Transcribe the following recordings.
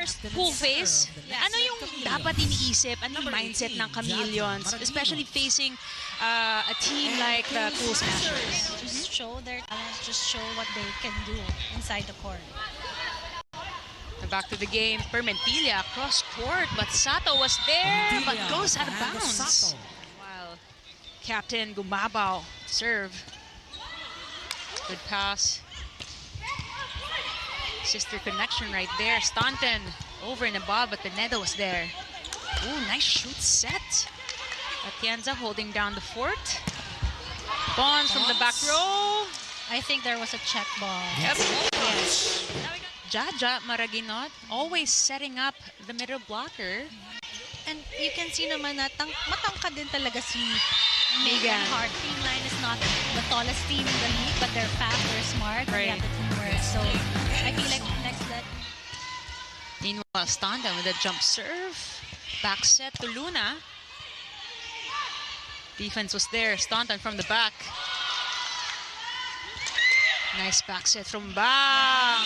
first pool phase, ano yung dapat iniisip, ano yung mindset ng Chameleons, especially facing a team like the Cool Smashers? Just show their talent, just show what they can do inside the court. Back to the game, Permentilla cross court, but Sato was there, but goes out of bounds. While Captain Gumabaw serve. Good pass. Sister connection right there. Staunton over and above, but the Pineda was there. Ooh, nice shoot set. Atienza holding down the fort. Bonds from the back row. I think there was a check ball. Yep. Yes. Jaja Maraginot always setting up the middle blocker. And you can see naman na matangkad din talaga si Megan Hart. Creamline is not the tallest team in the league, but they're fast, they're smart, and they have the teamwork. So I feel like Nxled. Meanwhile, Staunton with a jump serve. Back set to Luna. Defense was there. Staunton from the back. Nice back set from Bang.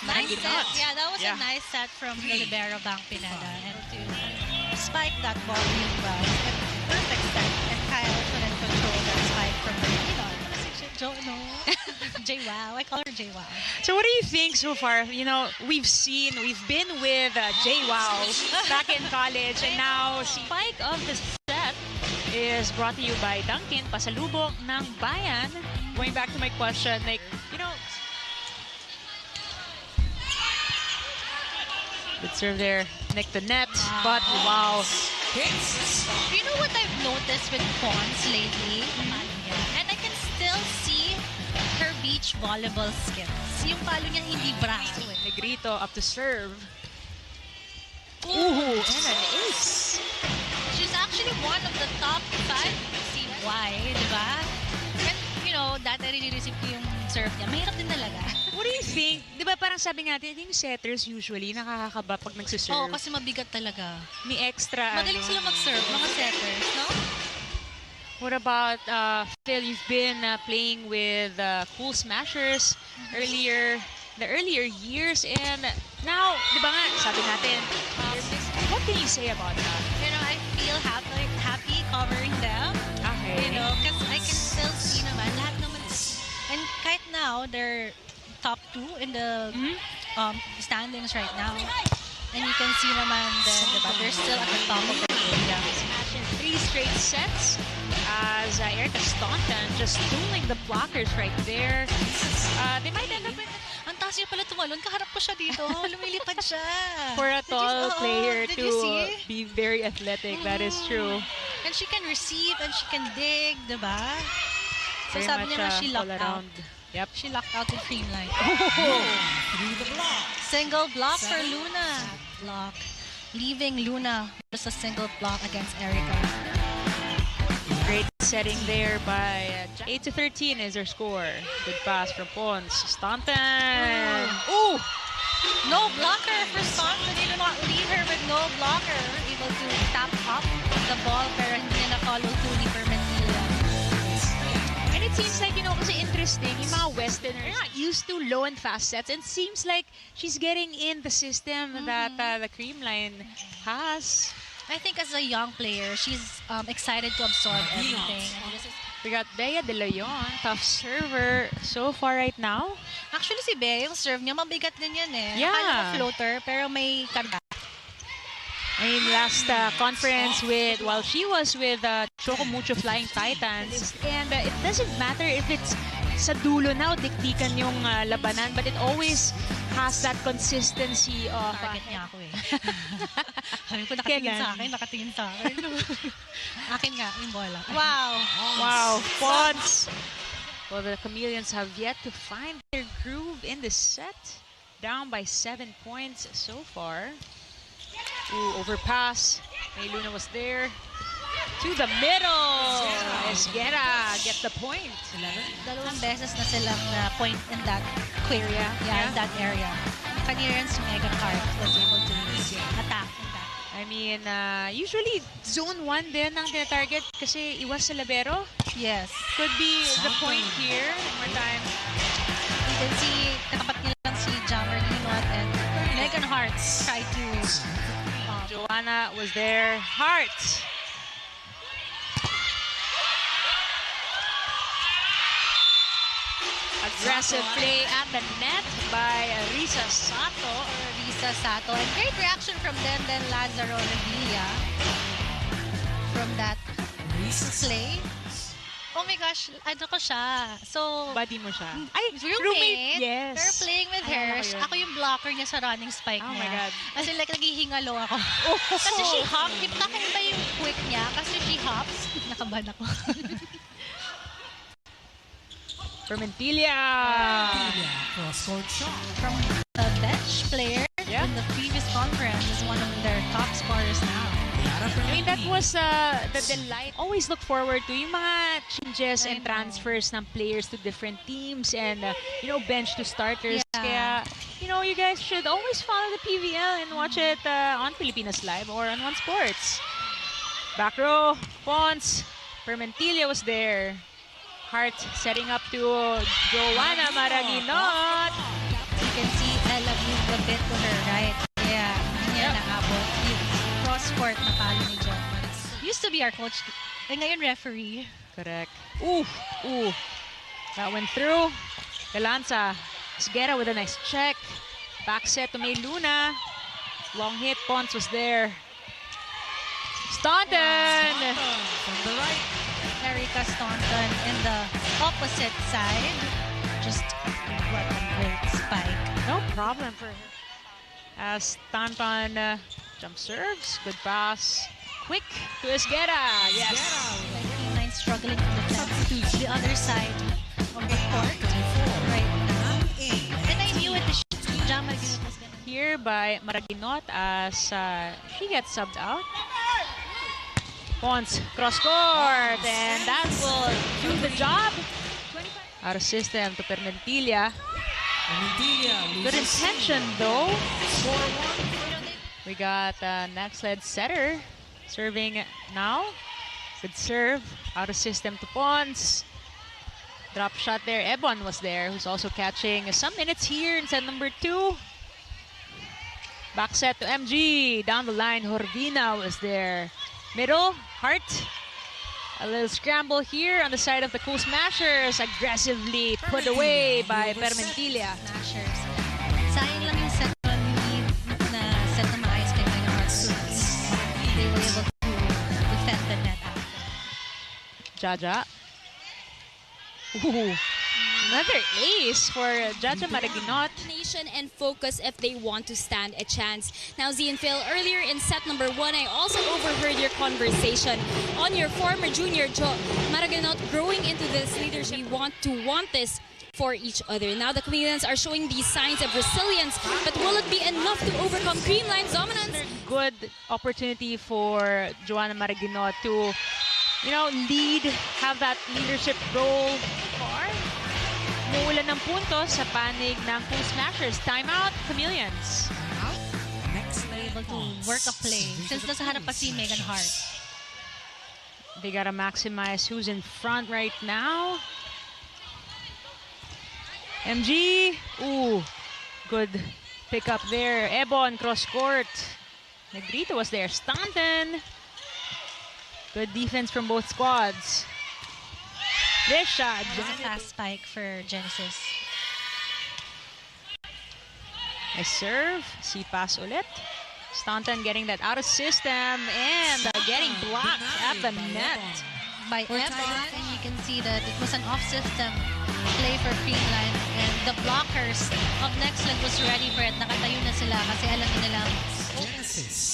Nice set. Yeah, that was a nice set from the libero Bang Pineda, and to spike that ball really well. And perfect set. And Kyle couldn't control that spike from the J-Wow. I call her J-Wow. So what do you think so far? You know, we've been with J-Wow back in college, and now spike of the set is brought to you by Dunkin, pasalubong ng bayan. Going back to my question, like, you know, good serve there, nick the net, but wow. You know what I've noticed with Pons lately? And I can still see her beach volleyball skills. Yung palo niya hindi braso eh. Negrito up to serve. Ooh, and an ace. She's actually one of the top 5 CY, di ba? And, you know, dati rin-receive ko yung serve niya. Mahirap din talaga. What do you think? Di ba parang sabi natin, yung setters usually nakakakaba pag nagsiserve. Oo, kasi mabigat talaga. May extra, Magaling sila mag-serve, mga setters, no? What about, Phil, you've been playing with Cool Smashers the earlier years, and now, di ba nga, sabi natin, what can you say about that? You know, I feel happy covering them. Okay. You know, because I can still see naman, lahat naman. And kahit now, they're top 2 in the standings right now. And you can see naman that they're still at the top of the game. Match in 3 straight sets as Erica Staunton just tooling the blockers right there. They might end up in... Ang taas niya pala tumalon. Kaharap ko siya dito. Lumilipad siya. For a tall player to be very athletic, that is true. And she can receive and she can dig, diba? So very sabi niya na she locked out. Yep. She locked out with Creamline. Single block for Luna. Block. Leaving Luna just a single block against Erica. Great setting there by 8-13 is her score. Good pass from Pons. Staunton. Ooh! No blocker for Staunton. They do not leave her with no blocker. Able to tap up the ball pero hindi niya na-follow through ni Permentilla. And it seems like, you know, kasi interesting, yung mga Westerners are not used to low and fast sets, and seems like she's getting in the system that the Creamline has. I think as a young player, she's excited to absorb everything. We got Bea De Leon, tough server so far right now. Actually, si Bea, yung serve niya, mabigat din yan eh. Yeah. Akala ko floater, pero may karga. I mean, last conference while she was with Choco Mucho Flying Titans, and it doesn't matter if it's sa dulo na o dikdikan yung labanan, but it always has that consistency of... Target niya ako eh. Sabi ko, nakatingin sa akin. Akin nga, yung bola. Wow! Wow, Pons! Well, the Chameleons have yet to find their groove in this set. Down by 7 points so far. Ooh, overpass. May Luna was there. To the middle! Esguera get the point. 2 beses na silang point in that area. Yeah, in that area. Kanina rin si Megan Hart was able to attack in that. I mean, usually zone 1 din ang tinatarget kasi iwas sa libero. Yes. Could be the point here. One more time. You can see, katapat nila lang si Jammer Linot and Megan Hart. try to... Joanna was there. Heart. Aggressive play at the net by Risa Sato. And great reaction from then Lazaro Revilla from that play. Oh my gosh, ano ko siya. So, buddy mo siya. Ay, roommate. Yes. They're playing with her. Ako yung blocker niya sa running spike niya. Oh my God. Kasi like, naghihingalo ako. Kasi she hops. Kakaiba yung quick niya. Kasi she hops. Nakaban ako. Permentilla. Cross-court shot. From the bench player in the previous conference is one of their top scorers now. I mean, that was the delight. Always look forward to yung mga changes and transfers ng players to different teams and, you know, bench to starters. Kaya, you know, you guys should always follow the PVL and watch it on Pilipinas Live or on One Sports. Back row, Pons, Permentilla was there. Hart setting up to Joanna Maraguinot. You can see Ella move a bit to her right. Yeah, niya naabot. Cross-court na palo ni John. Used to be our coach. And ngayon referee. Correct. Ooh. That went through. Galanza. Esguerra with a nice check. Back set to May Luna. Long hit. Pons was there. Staunton! From the right. Erica Staunton in the opposite side. Just what a great spike. No problem for her. As Staunton jump serves. Good pass. Quick to Esguerra. Yes. Like Creamline struggling to defend the other side of the court right now. And I knew it. Jam Maraguinot was gonna Here by Maraguinot as she gets subbed out. Pons cross court and that will do the job. Out of system to Permentilla. Good intention though. 4-1. We got Nxled setter serving now. Good serve. Out of system to Pons. Drop shot there. Ebon was there, who's also catching some minutes here in set number 2. Back set to MG. Down the line, Horvina was there. Middle, Hart. A little scramble here on the side of the Cool Smashers. Aggressively put away by Permentilla. Smashers. Sayang lang yung set on need na set na maayos kay Mega Hearts. They were able to defend the net after. Jaja. Ooh. Another ace for Jaja Maraguinot. And focus if they want to stand a chance. Now, Zian Phil, earlier in set number 1, I also overheard your conversation on your former junior Maraguinot growing into this leadership. We want this for each other. Now, the Chameleons are showing these signs of resilience, but will it be enough to overcome Creamline's dominance? Good opportunity for Joanna Maraguinot to, you know, lead, have that leadership role. Umuulan ng puntos sa panig ng Cool Smashers. Timeout, Chameleons. They're able to work a play since nasa harap pa si Megan Hart. They gotta maximize who's in front right now. MG. Ooh, good pick up there. Ebon, cross court. Negrito was there. Staunton. Good defense from both squads. Risha. Fast spike for Genesis. Nice serve. C-pass ulit. Staunton getting that out of system and getting blocked at the net. By Ebon, and you can see that it was an off-system play for Creamline, and the blockers of Nxled was ready for it. Nakatayo na sila kasi alam nilang Genesis.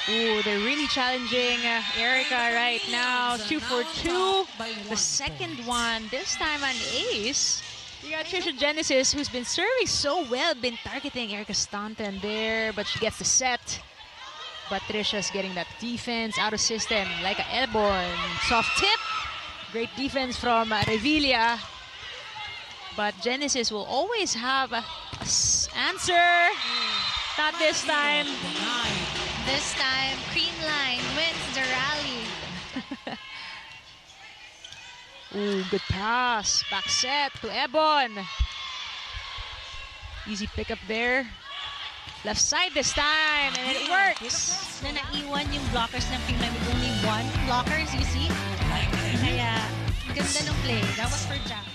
Ooh, they're really challenging Erica right now. 2 for 2. The second one, this time an ace. You got Trisha Genesis, who's been serving so well, been targeting Erica Staunton there, but she gets the set. But Trisha's getting that defense out of system, like a elbow, soft tip. Great defense from Revilla. But Genesis will always have a answer. Not this time. This time, Creamline wins the rally. Ooh, good pass. Back set to Ebon. Easy pickup there. Left side this time, and it works. Na naiwan yung blockers ng Creamline with only one blockers, you see? Kaya, ganda ng play. That was for Jack.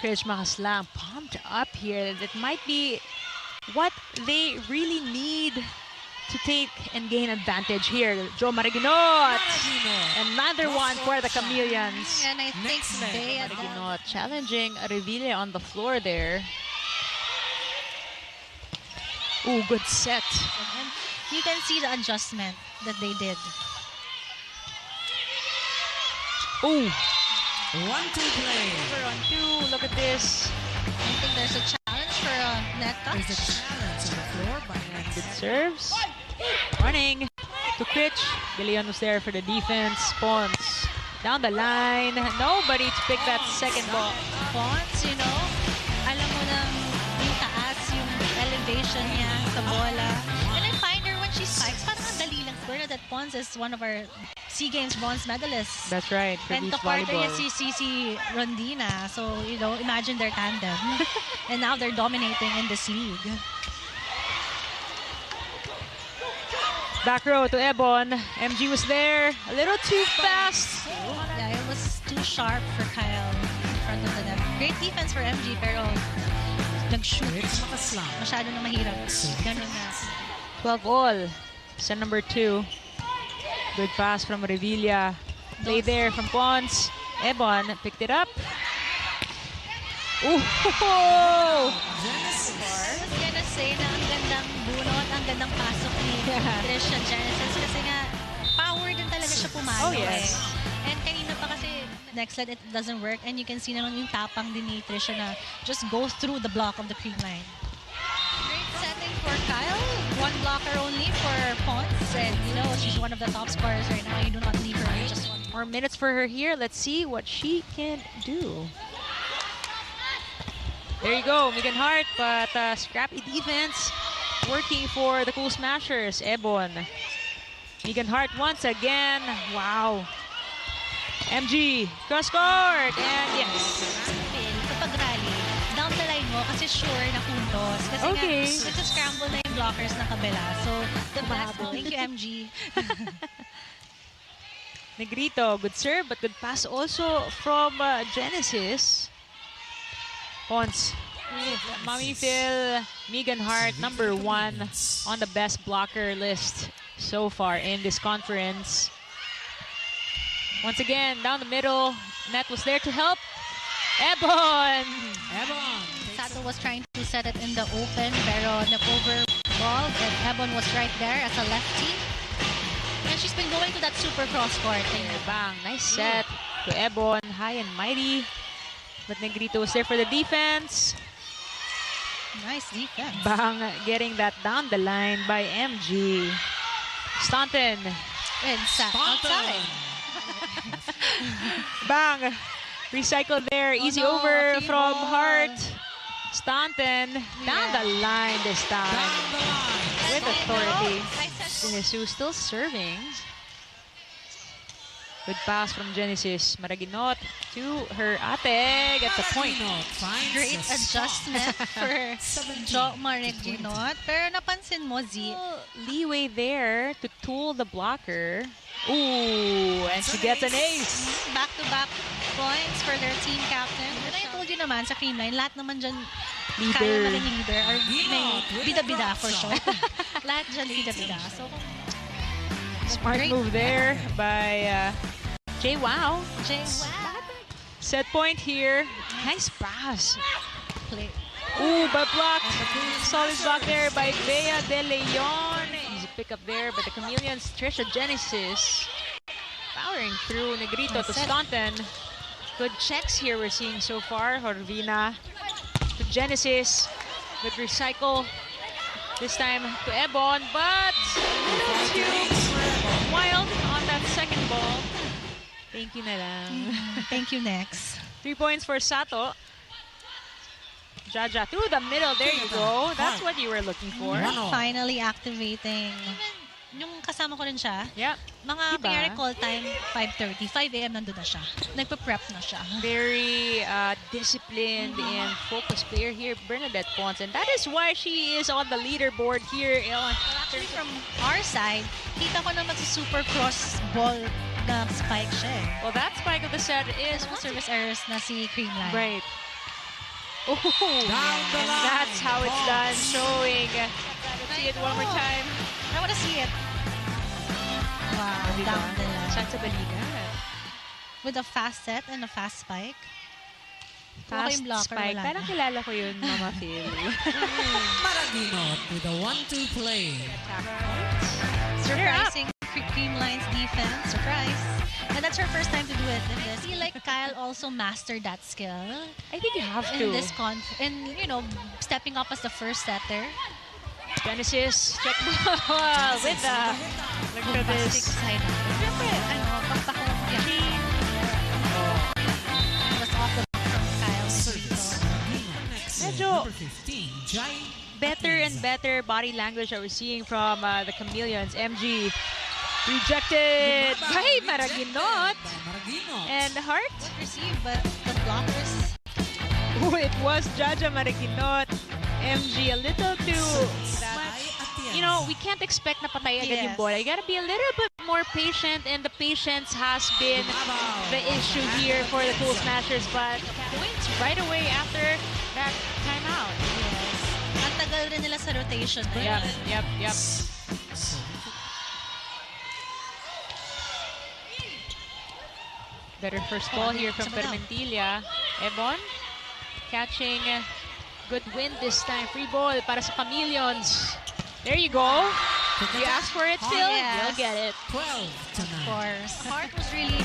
Krish Makaslang pumped up here. That might be what they really need to take and gain advantage here. Joe Maraginot. Another one for the Chameleons. And I think Bea Maraginot challenging Reville on the floor there. Ooh, good set. And you can see the adjustment that they did. Ooh. 1-2 play. Over on 2. Look at this. I think there's a challenge for a net There's a touch. challenge on the floor by Good serves. Running to Critch. Billion was there for the defense. Pons down the line. Nobody to pick that second ball. Pons, you know, alam mo nang yung taas, yung elevation niya sa bola. And I find her when she spikes, parang ang dali lang. Pero that Pons is one of our SEA Games bronze medalists. That's right. For And beach kapartner niya volleyball. si Cici Rondina. So, you know, imagine their tandem. And now they're dominating in this league. Back row to Ebon. MG was there. A little too fast. Yeah, it was too sharp for Kyle in front of the net. Great defense for MG, pero nag-shoot. Krish Makaslang. Masyado na mahirap. Ganun na. 12 all. Set number 2. Good pass from Revilla. Play there from Pons. Ebon picked it up. Ooh! I was gonna say na ang gandang bunot, ang gandang pasok ni Trisha Genesis kasi nga power din talaga siya pumalo. Oh, yes. And kanina pa kasi Nxled, it doesn't work and you can see naman yung tapang din ni Trisha na just go through the block of the Creamline. Great setting for Kyle. One blocker only for Pons and you know she's one of the top scorers right now. You do not leave her with just one. More minutes for her here. Let's see what she can do. There you go, Megan Hart, but scrappy defense working for the Cool Smashers. Ebon. Megan Hart once again. Wow. MG, cross court, and yes. Kapag rally, down the line mo kasi sure na puntos. Kasi Okay. nga, nag-scramble na yung blockers ng kabila. So, the best. Thank you, MG. Negrito, good serve, but good pass also from Genesis. Pons. Mami Phil, Megan Hart, number 1 on the best blocker list so far in this conference. Once again, down the middle, Net was there to help. Ebon! Ebon. Sato was trying to set it in the open, pero na-over ball, and Ebon was right there as a lefty. And she's been going to that super cross court. Bang, nice set to Ebon, high and mighty. But Negrito was there for the defense. Nice defense. Bang, getting that down the line by MG. Staunton. And outside. Bang, recycle there. Easy no, over free from ball. Hart. Staunton down the line this time Down the line. with authority. I said, Jesus still serving. Good pass from Genesis. Maraginot to her ate. Gets the point. great adjustment for Jo Maraginot. Pero napansin mo, Z, Leeway there to tool the blocker. Ooh, and she gets an ace. back-to-back points for their team captain. And I told you naman sa Creamline, lahat naman dyan Leader. kaya maging leader or may bida-bida for sure. Lahat dyan bida-bida. So, Smart great move there by Jay Wow. Jay, wow. Set point here. Nice pass. Play. Ooh, but blocked. Solid block there by Bea De Leon. Easy pick up there, but the Chameleons, Trisha Genesis powering through. Negrito to Staunton. Good checks here we're seeing so far. Horvina to Genesis. Good recycle. This time to Ebon, but a little too wild on that second ball. Thank you na lang. Thank you, next. 3 points for Sato. Jaja through the middle. There you go. That's what you were looking for. Finally activating. Yung kasama ko rin siya, Yeah. mga Diba? kanya recall time, 5:30, 5 a.m. nandun na siya. Nagpa-prep na siya. Very disciplined and focused player here, Bernadette Pons, and that is why she is on the leaderboard here. Actually, from our side, kita ko na super cross ball na spike siya eh. Well, that spike of the set is Mga service errors na si Creamline. right. Oh, Down the and line. that's how it's done. Showing. Let's see it one more time. I wanna see it. Wow, down the line. Chance sa balikan. With a fast set and a fast spike. Wala Fast yung blocker, spike. wala Parang na. kilala ko yun, Mama Phil. Maraginot with a 1-2 play. Surprising Creamline's defense. Surprise. And that's her first time to do it in this. I feel like Kyle also mastered that skill I think you have in to. this in stepping up as the first setter. Genesis, check ball with the, look at Bombastic this. side. Siyempre, pagpako niya. It was off the back from Kyle. Service. Medyo Number 15, Jai. better and better body language that we're seeing from the Chameleons. MG rejected by Maraginot. Maraginot. And Hart. Received, but the blockers. Oh, it was Jaja Maraginot. MG a little too much. You know, we can't expect na patay agad yung Yes. bola. You gotta be a little bit more patient, and the patience has been the issue here for the Cool Smashers. But points right away after that timeout. Yes. Ang tagal rin nila sa rotation. Yep. Better first ball here from Sama daw. Permentilla. Ebon catching good wind this time. Free ball para sa Chameleons. There you go. You ask for it, Phil, yes. you'll get it. 12 to 9. Of course. Hart was really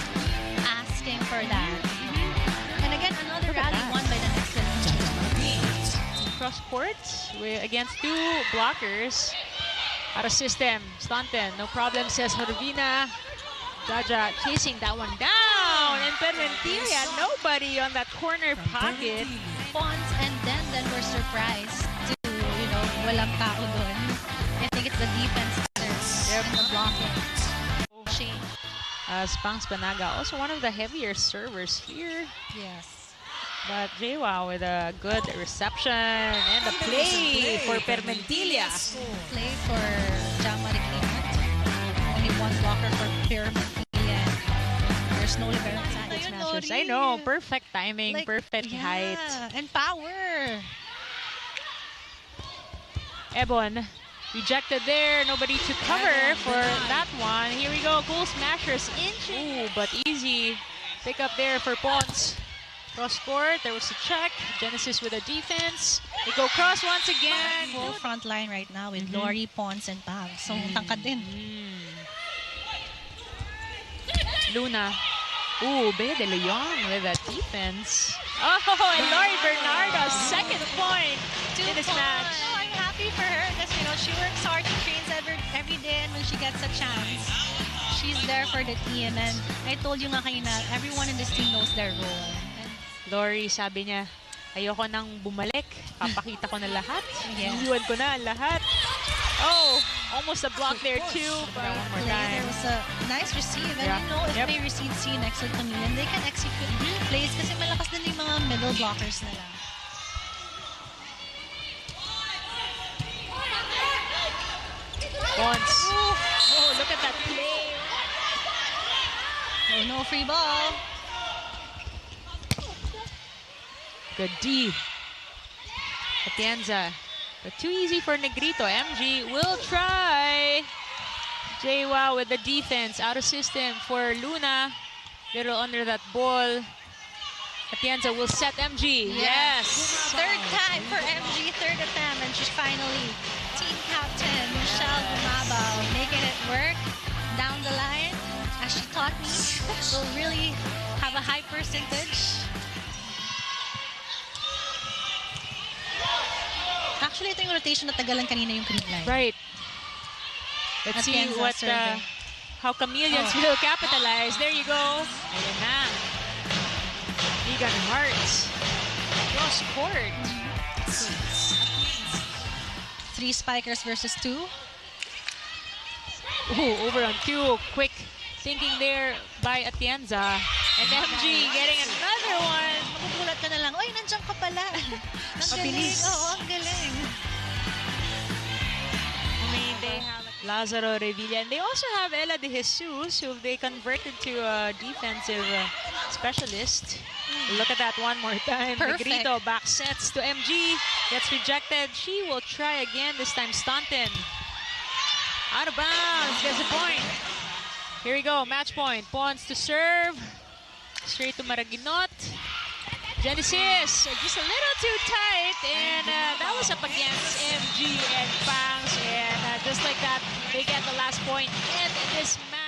asking for that. And again, another Look at rally that. won by the Nxled Chameleons. Cross court against two blockers. Out of system. Stanton, no problem, says Horvina. Jaja chasing that one down. And Permentilla, nobody on that corner pocket. Pons and then were surprised to, walang tao doon. I think it's the defense and the blocking. Shane. Spangs Panaga, also one of the heavier servers here. Yes. But Jewa with a good reception and a play for Permentilla. Play for Jama Reclaimant. Only one blocker for Permentilla. There's no libero. Smashers. I know, perfect timing, perfect height. And power. Ebon rejected there, nobody to cover for that one. Here we go, Cool Smashers inching. Ooh, but easy pick up there for Pons. Cross court, there was a check. Genesis with a defense. They go cross once again. Full front line right now with Lori, Pons, and Pam. So, tangkad din. Luna. Ooh, Bea de Leon with a defense. Oh, and Lori Bernardo, second point in this match. Oh, I'm happy for her because, she works hard, she trains every day, and when she gets a chance, she's there for the team. And I told you nga kanina, everyone in this team knows their role. And Lori, sabi niya, ayoko nang bumalik. Papakita ko na lahat. Yes. Iiwan ko na lahat. Oh, almost a block there too. But one more there time. was a nice receive. And Yeah. if Yep. they receive si Nxled Chameleons, they can execute plays kasi malakas din yung mga middle blockers nila. Once. Oh, look at that play. Oh, no free ball. Good D. Atienza. But too easy for Negrito. MG will try. Jewa with the defense. Out of system for Luna. Little under that ball. Atienza will set MG. Yes. Third time for MG, third attempt, and she's finally team captain Michelle Bumabao making it work down the line. As she taught me, will really have a high percentage. Actually, ito yung rotation na tagalan kanina yung Creamline. Right. Let's see Atienza what serving. how Chameleons will capitalize. There you go. Ayan na. Egan Hart. Cross court. 3 spikers versus 2. Ooh, over on 2. Quick thinking there by Atienza. And MG getting another one. Magugulat ka na lang, oy, nandiyan ka pala. Ang galing. Mabilis. Oo, ang galing. I mean, they have Lazaro Revilla, and they also have Ella De Jesus, who they converted to a defensive specialist. Look at that one more time. Perfect. Negrito back sets to MG, gets rejected. She will try again, this time Staunton. Out of bounds, gets a point. Here we go, match point. Pons to serve. Straight to Maraguinot. Genesis, just a little too tight, and that was up against MG and Fangs, and just like that, they get the last point in this match.